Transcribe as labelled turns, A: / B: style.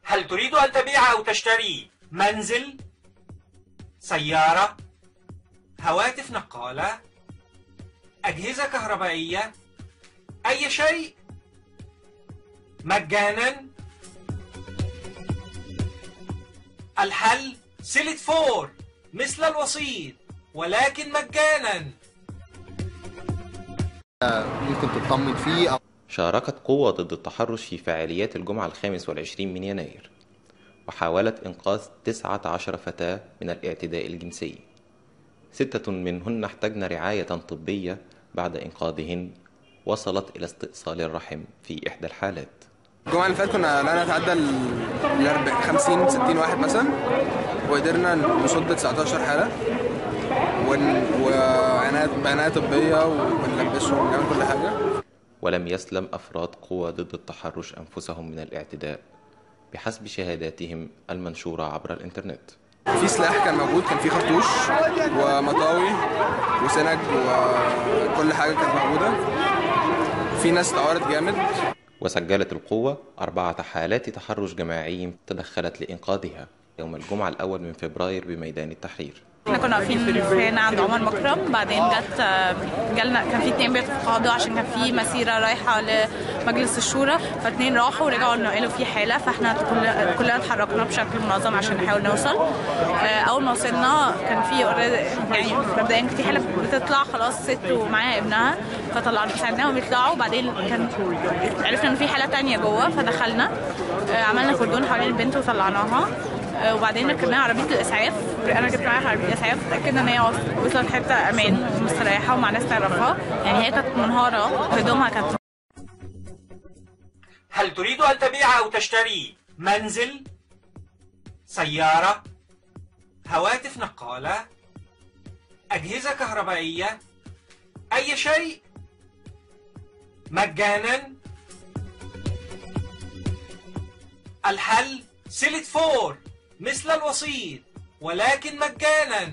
A: هل تريد أن تبيع أو تشتري منزل، سيارة، هواتف نقالة، أجهزة كهربائية، أي شيء مجانا؟ الحل سيلت فور مثل الوسيط ولكن مجانا.
B: ممكن تطمن فيه.
C: شاركت قوة ضد التحرش في فعاليات الجمعة 25 من يناير، وحاولت إنقاذ 19 فتاة من الاعتداء الجنسي. 6 منهن احتجن رعاية طبية بعد إنقاذهن وصلت إلى استئصال الرحم في إحدى الحالات.
D: الجمعة اللي فاتت كنا لا نتعدى ال 50 60 واحد مثلا، وقدرنا نصد 19 حالة وعناية طبية وبنلبسهم ونعمل كل حاجة.
C: ولم يسلم أفراد قوى ضد التحرش أنفسهم من الاعتداء بحسب شهاداتهم المنشورة عبر الإنترنت.
D: في سلاح كان موجود، كان في خرطوش ومطاوي وسنج وكل حاجة كانت موجودة. في ناس اتعورت جامد.
C: وسجلت القوة 4 حالات تحرش جماعي تدخلت لإنقاذها يوم الجمعة 1 من فبراير بميدان التحرير.
E: احنا كنا واقفين هنا عند عمر مكرم، بعدين جالنا كان في 2 بيتفقدوا عشان كان في مسيره رايحه لمجلس الشورى، ف2 راحوا ورجعوا نقلوا في حاله، فاحنا كلنا اتحركنا بشكل منظم عشان نحاول نوصل. اول ما وصلنا كان في يعني مبدئيا في حاله بتطلع خلاص ست ومعاها ابنها، فطلعنا ساعدناهم يطلعوا. بعدين كان عرفنا ان في حاله ثانيه جوه، فدخلنا عملنا كردون حوالين البنت وطلعناها، وبعدين ركبناها عربيه الاسعاف. انا كنت معايا عربيه اسعاف، اتاكدنا ان هي وصلت حته امان ومستريحه ومع ناس تعرفها، يعني هي كانت منهاره، هدومها كانت.
A: هل تريد أن تبيع أو تشتري منزل، سيارة، هواتف نقالة، أجهزة كهربائية، أي شيء مجانا؟ الحل سيلت فور مثل الوسيط ولكن مجانا.